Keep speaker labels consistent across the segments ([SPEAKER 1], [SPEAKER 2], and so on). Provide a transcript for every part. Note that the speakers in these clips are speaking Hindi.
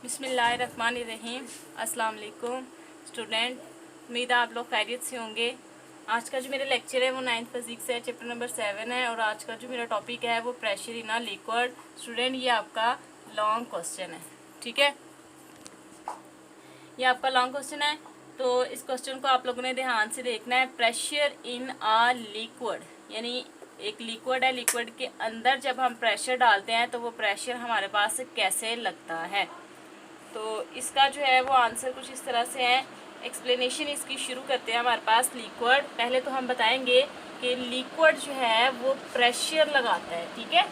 [SPEAKER 1] बिस्मिल्लाहिर्रहमानिर्रहीम। अस्सलाम वालेकुम स्टूडेंट, उम्मीद है आप लोग खैरियत से होंगे। आज का जो मेरा लेक्चर है वो 9th फिजिक्स है, चैप्टर नंबर 7 है। और आज का जो मेरा टॉपिक है वो pressure in a liquid. Student ये आपका लॉन्ग क्वेश्चन है, ठीक है, ये आपका लॉन्ग क्वेश्चन है। तो इस क्वेश्चन को आप लोगों ने ध्यान से देखना है। प्रेशर इन अ लिक्विड यानी एक लिक्विड है, लिक्विड के अंदर जब हम प्रेशर डालते हैं तो वो प्रेशर हमारे पास कैसे लगता है। तो इसका जो है वो आंसर कुछ इस तरह से है। एक्सप्लेनेशन इसकी शुरू करते हैं। हमारे पास लिक्विड, पहले तो हम बताएंगे कि लिक्विड जो है वो प्रेशर लगाता है, ठीक है।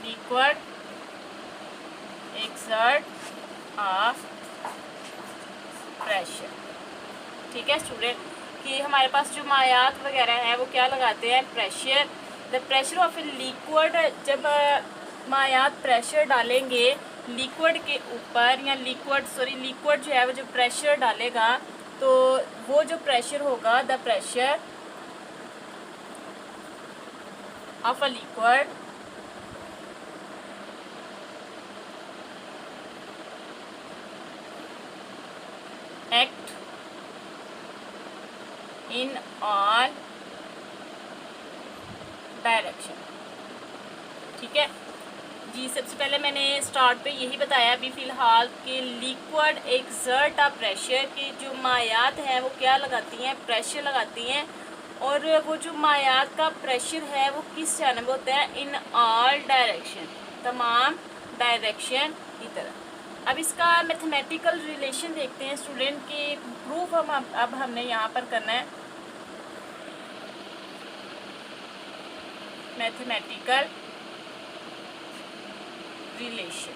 [SPEAKER 1] लिक्विड एक्सर्ट अ प्रेशर, ठीक है स्टूडेंट, कि हमारे पास जो मायात वगैरह है वो क्या लगाते हैं, pressure. The pressure of a liquid, जब मायात प्रेशर डालेंगे लिक्विड के ऊपर या लिक्विड जो है वो जो प्रेशर डालेगा तो वो जो प्रेशर होगा, the pressure of a liquid act in all direction, ठीक है जी। सबसे पहले मैंने स्टार्ट पे यही बताया अभी फ़िलहाल कि लिक्विड एक्सर्ट अ प्रेशर, की जो मायात हैं वो क्या लगाती हैं, प्रेशर लगाती हैं। और वो जो मायात का प्रेशर है वो किस जानब होता है, इन ऑल डायरेक्शन, तमाम डायरेक्शन की तरह। अब इसका मैथमेटिकल रिलेशन देखते हैं स्टूडेंट की प्रूफ अब हमने यहाँ पर करना है। मैथमेटिकल रिलेशन,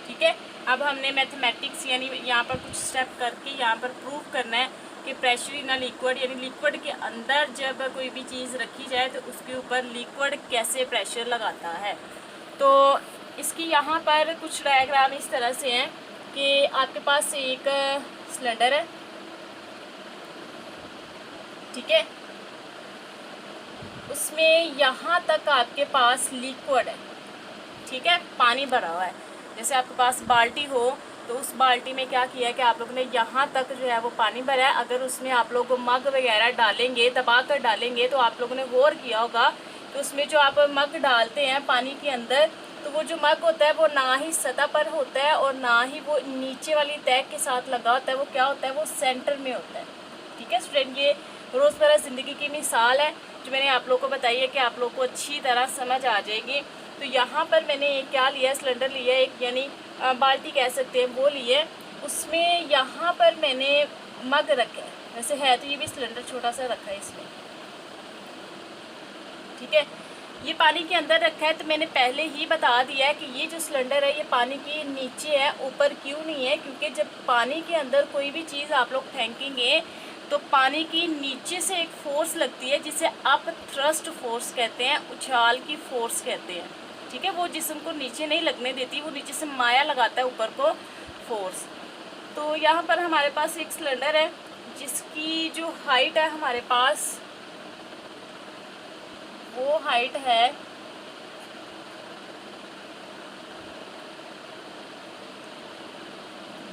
[SPEAKER 1] ठीक है। अब हमने मैथमेटिक्स यानी यहाँ पर कुछ स्टेप करके यहाँ पर प्रूव करना है कि प्रेशर इन अ लिक्विड यानी लिक्विड के अंदर जब कोई भी चीज़ रखी जाए तो उसके ऊपर लिक्विड कैसे प्रेशर लगाता है। तो इसकी यहाँ पर कुछ डायग्राम इस तरह से हैं कि आपके पास एक सिलेंडर है, ठीक है, उसमें यहाँ तक आपके पास लिक्विड है, ठीक है, पानी भरा हुआ है। जैसे आपके पास बाल्टी हो तो उस बाल्टी में क्या किया है कि आप लोगों ने यहाँ तक जो है वो पानी भरा है। अगर उसमें आप लोग मग वगैरह डालेंगे, दबा कर डालेंगे, तो आप लोगों ने गौर किया होगा तो उसमें जो आप मग डालते हैं पानी के अंदर, तो वो जो मग होता है वो ना ही सतह पर होता है और ना ही वो नीचे वाली तह के साथ लगा होता है। वो क्या होता है, वो सेंटर में होता है, ठीक है स्टूडेंट। ये रोज़मर्रा ज़िंदगी की मिसाल है जो मैंने आप लोगों को बताई है कि आप लोग को अच्छी तरह समझ आ जाएगी। तो यहाँ पर मैंने क्या लिया, सिलेंडर लिया एक, यानी बाल्टी कह सकते हैं, वो लिए। उसमें यहाँ पर मैंने मग रखा है, वैसे है तो ये भी सिलेंडर छोटा सा रखा है इसमें, ठीक है। ये पानी के अंदर रखा है। तो मैंने पहले ही बता दिया है कि ये जो सिलेंडर है ये पानी के नीचे है, ऊपर क्यों नहीं है, क्योंकि जब पानी के अंदर कोई भी चीज़ आप लोग फेंकेंगे तो पानी की नीचे से एक फोर्स लगती है जिसे अप थ्रस्ट फोर्स कहते हैं, उछाल की फोर्स कहते हैं, ठीक है। वो जिस्म को नीचे नहीं लगने देती, वो नीचे से माया लगाता है ऊपर को फोर्स। तो यहाँ पर हमारे पास एक सिलेंडर है जिसकी जो हाइट है हमारे पास, वो हाइट है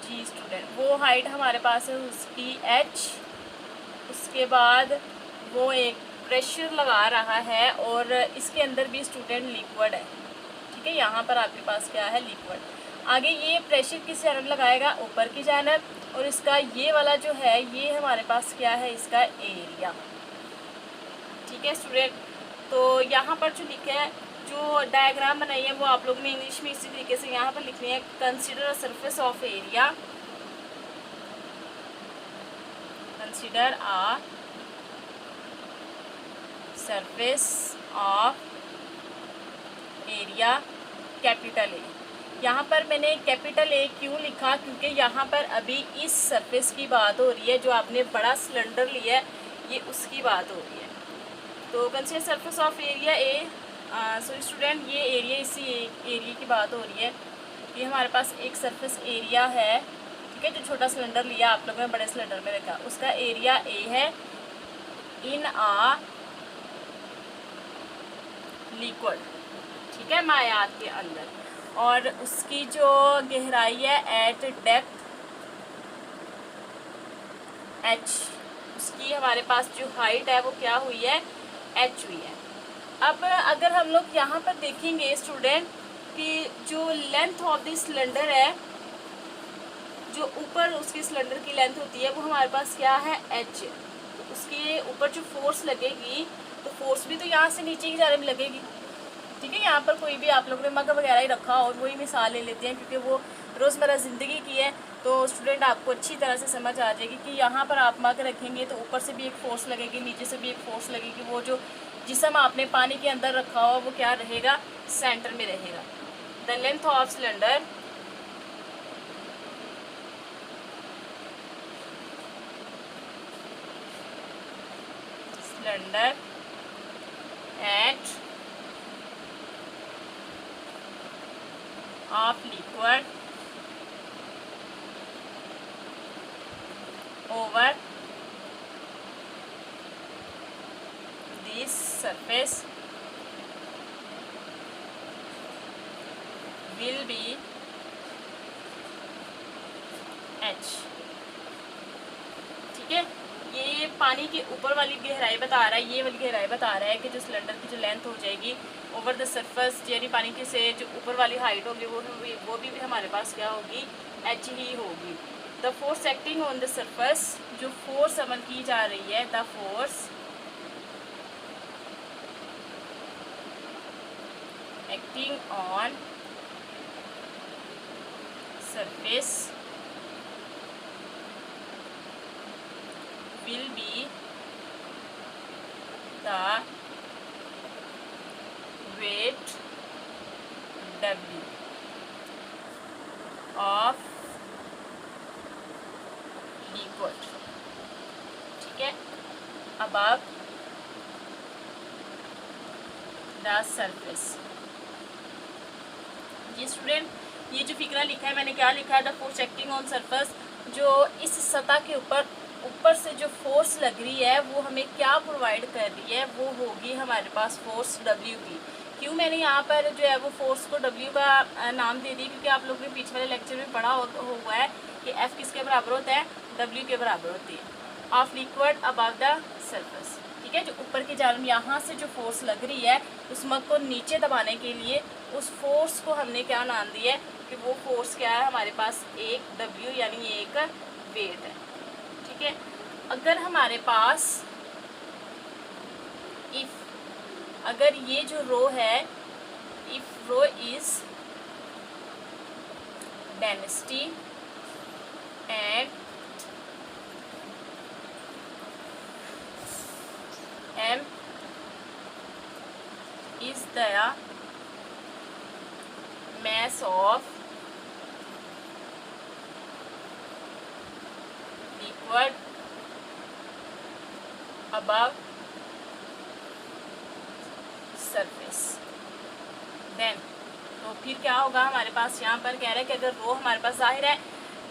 [SPEAKER 1] जी स्टूडेंट, वो हाइट हमारे पास है उसकी h। उसके बाद वो एक प्रेशर लगा रहा है और इसके अंदर भी स्टूडेंट लिक्विड है, ठीक है। यहाँ पर आपके पास क्या है, लिक्विड। आगे ये प्रेशर किस जानब लगाएगा, ऊपर की जानब। और इसका ये वाला जो है ये हमारे पास क्या है, इसका एरिया, ठीक है स्टूडेंट। तो यहाँ पर जो लिखा है, जो डायग्राम बनाई है वो आप लोग ने इंग्लिश में इसी तरीके से यहाँ पर लिखनी है। Consider surface of area, consider a surface of area capital A. यहाँ पर मैंने कैपिटल ए क्यों लिखा, क्योंकि यहाँ पर अभी इस सरफेस की बात हो रही है, जो आपने बड़ा सिलेंडर लिया है ये उसकी बात हो रही है। तो consider surface of area A, so student ये एरिया, इसी एरिया की बात हो रही है। ये हमारे पास एक सरफेस एरिया है, ठीक है। जो छोटा सिलेंडर लिया आप लोगों ने बड़े सिलेंडर में रखा, उसका एरिया ए है इन आ लिक्विड, ठीक है, मायात के अंदर। और उसकी जो गहराई है एट डेप्थ h, उसकी हमारे पास जो हाइट है वो क्या हुई है, h हुई है। अब अगर हम लोग यहाँ पर देखेंगे स्टूडेंट कि जो लेंथ ऑफ द सिलेंडर है, जो ऊपर उसकी सिलेंडर की लेंथ होती है वो हमारे पास क्या है, h। तो उसके ऊपर जो फोर्स लगेगी तो फोर्स भी तो यहाँ से नीचे की जाने में लगेगी। ठीक है, यहाँ पर कोई भी आप लोगों ने मग वगैरह ही रखा और वही मिसाल ले लेते हैं क्योंकि वो रोज़मर्रा ज़िंदगी की है, तो स्टूडेंट आपको अच्छी तरह से समझ आ जाएगी कि यहाँ पर आप मग रखेंगे तो ऊपर से भी एक फ़ोर्स लगेगी, नीचे से भी एक फ़ोर्स लगेगी। वो जो जिस्म आपने पानी के अंदर रखा हुआ वो क्या रहेगा, सेंटर में रहेगा। The length of cylinder eight of liquid over this surface will be h। ठीक है, ये पानी के ऊपर वाली गहराई बता रहा है, ये वाली गहराई बता रहा है कि जो सिलेंडर की जो लेंथ हो जाएगी ओवर द सरफेस, यानी पानी के से जो ऊपर वाली हाइट होगी वो भी हमारे पास क्या होगी, h ही होगी। The force acting on the surface, जो फोर्स अमल की जा रही है, the force acting on surface will be the weight W of liquid। ठीक है, above the surface। जी स्टूडेंट, ये जो फिक्रा लिखा है मैंने क्या लिखा है, the force acting on surface, जो इस सतह के ऊपर से जो फोर्स लग रही है वो हमें क्या प्रोवाइड कर रही है, वो होगी हमारे पास फोर्स W की। क्यों मैंने यहाँ पर जो है वो फोर्स को W का नाम दे दी, क्योंकि आप लोगों ने पीछे वाले लेक्चर में पढ़ा हुआ है कि F किसके बराबर होता है, W के बराबर होती है, of liquid above the surface. ठीक है, जो ऊपर की जानब यहाँ से जो फोर्स लग रही है उस मग को नीचे दबाने के लिए उस फोर्स को हमने क्या नाम दिया है कि वो फोर्स क्या है हमारे पास, एक W यानी एक वेट है। ठीक है, अगर हमारे पास अगर ये जो रो है, if rho is density and m is the mass of liquid above surface, then तो फिर क्या होगा हमारे पास, यहाँ पर कह रहा है कि अगर रो हमारे पास जाहिर है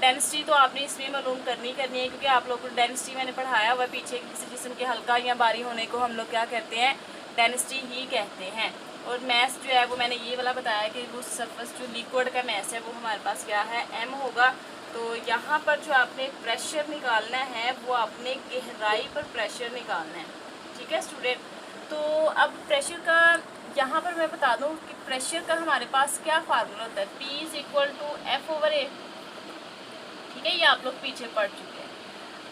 [SPEAKER 1] डेंसिटी तो आपने इसमें मालूम करनी है क्योंकि आप लोगों को डेंसिटी मैंने पढ़ाया हुआ पीछे, किसी जिस्म के हल्का या भारी होने को हम लोग क्या कहते हैं, डेंसिटी ही कहते हैं। और मैस जो है वो मैंने ये वाला बताया कि वो सरफेस जो लिक्विड का मैस है वो हमारे पास क्या है, m होगा। तो यहाँ पर जो आपने प्रेशर निकालना है वो आपने गहराई पर प्रेशर निकालना है। ठीक है स्टूडेंट, तो अब प्रेशर का यहाँ पर मैं बता दूँ कि प्रेशर का हमारे पास क्या फार्मूला होता है, P is equal to F/A। ठीक है, ये आप लोग पीछे पढ़ चुके हैं।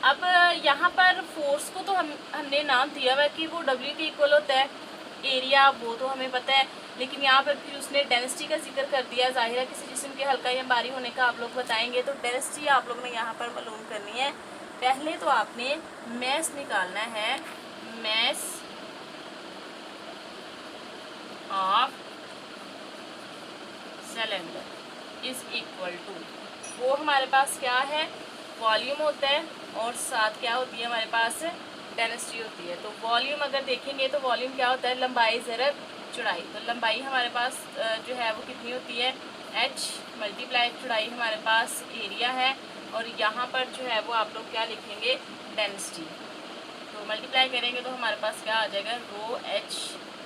[SPEAKER 1] अब यहाँ पर फोर्स को तो हमने नाम दिया हुआ है कि वो W के इक्वल होता है, एरिया वो तो हमें पता है, लेकिन यहाँ पर फिर उसने डेंसिटी का जिक्र कर दिया। जाहिर है किसी जिस्म के हल्का या भारी होने का आप लोग बताएंगे, तो डेंसिटी आप लोग ने यहाँ पर मालूम करनी है। पहले तो आपने मैस निकालना है, mass of cylinder is equal to, वो हमारे पास क्या है, वॉल्यूम होता है और साथ क्या होती है हमारे पास, डेंसिटी होती है। तो वॉल्यूम अगर देखेंगे तो वॉल्यूम क्या होता है, लंबाई ज़रब चौड़ाई। तो लंबाई हमारे पास जो है वो कितनी होती है, h मल्टीप्लाई चौड़ाई हमारे पास एरिया है, और यहाँ पर जो है वो आप लोग क्या लिखेंगे, डेंसिटी। तो मल्टीप्लाई करेंगे तो हमारे पास क्या आ जाएगा, रो h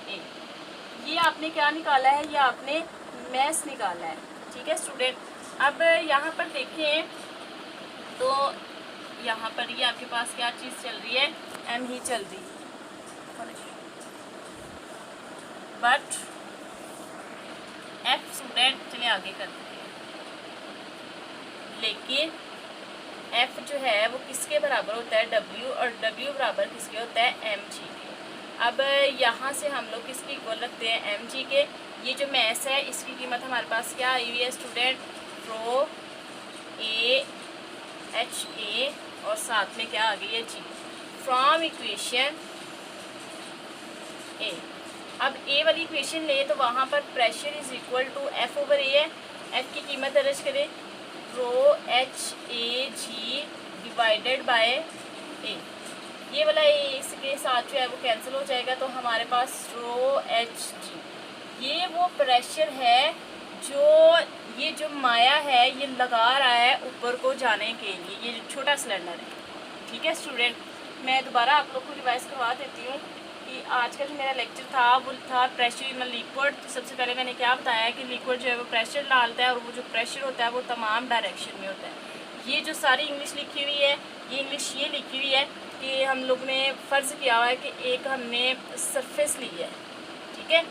[SPEAKER 1] a। ये आपने क्या निकाला है, ये आपने मैस निकाला है। ठीक है स्टूडेंट, अब यहाँ पर देखें तो यहाँ पर ये आपके पास क्या चीज़ चल रही है, एम ही चल रही है, बट एफ स्टूडेंट चलिए आगे करते हैं, लेकिन एफ जो है वो किसके बराबर होता है, डब्ल्यू, और डब्ल्यू बराबर किसके होता है, एम जी के। अब यहाँ से हम लोग किसकी इक्वल रखते हैं, एम जी के। ये जो मैस है इसकी कीमत हमारे पास क्या आई हुई है student, row A H A और साथ में क्या आ गई है, जी। फ्रॉम इक्वेशन ए, अब ए वाली इक्वेशन ले तो वहाँ पर pressure is equal to F over A है। एफ की कीमत दर्ज करें, rho H A G divided by A. ये वाला ए इसके साथ जो है वो कैंसिल हो जाएगा, तो हमारे पास रो एच जी, ये वो प्रेशर है जो ये जो माया है ये लगा रहा है ऊपर को जाने के लिए, ये जो छोटा सिलेंडर है। ठीक है स्टूडेंट, मैं दोबारा आप लोग को रिवाइज करवा देती हूँ कि आज का जो मेरा लेक्चर था वो था प्रेशर इन लिक्विड। तो सबसे पहले मैंने क्या बताया कि लिक्विड जो है वो प्रेशर डालता है और वो जो प्रेशर होता है वो तमाम डायरेक्शन में होता है। ये जो सारी इंग्लिश लिखी हुई है, ये इंग्लिश ये लिखी हुई है कि हम लोग ने फ़र्ज़ किया हुआ है कि एक हमने सरफेस ली है, ठीक है,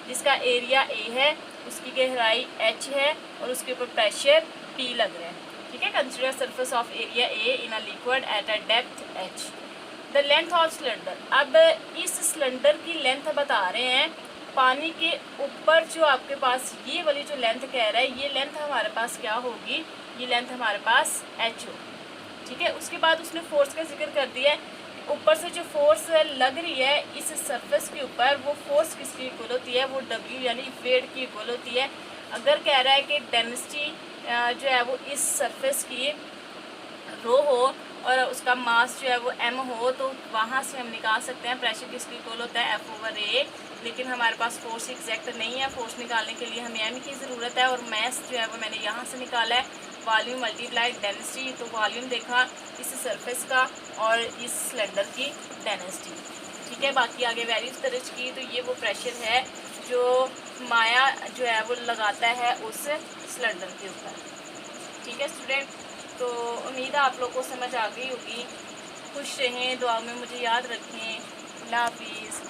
[SPEAKER 1] जिसका एरिया ए है, उसकी गहराई एच है और उसके ऊपर प्रेशर पी लग रहा है। ठीक है, consider surface of area A in a liquid at a depth H. The length of cylinder, अब इस सिलेंडर की लेंथ बता रहे हैं पानी के ऊपर, जो आपके पास ये वाली जो लेंथ कह रहा है, ये लेंथ हमारे पास क्या होगी, ये लेंथ हमारे पास एच हो। ठीक है, उसके बाद उसने फोर्स का जिक्र कर दिया है, ऊपर से जो फोर्स लग रही है इस सरफेस के ऊपर, वो फोर्स किसकी इक्वल होती है, वो डब्ल्यू यानी वेट की इक्वल होती है। अगर कह रहा है कि डेंसिटी जो है वो इस सरफेस की रो हो और उसका मास जो है वो एम हो, तो वहाँ से हम निकाल सकते हैं प्रेशर किसकी इक्वल होता है, एफ ओवर ए। लेकिन हमारे पास फोर्स एग्जैक्ट नहीं है, फोर्स निकालने के लिए हमें एम की ज़रूरत है, और मैस जो है वो मैंने यहाँ से निकाला है, वॉल्यूम मल्टीप्लाई डेंसिटी। तो वॉल्यूम देखा इस सरफेस का और इस सिलेंडर की डेंसिटी। ठीक है, बाकी आगे वैल्यूज दर्ज की। तो ये वो प्रेशर है जो माया जो है वो लगाता है उस सिलेंडर के ऊपर। ठीक है स्टूडेंट, तो उम्मीद है आप लोग को समझ आ गई होगी। खुश रहें, दुआ में मुझे याद रखें। अल्लाह हाफिज़।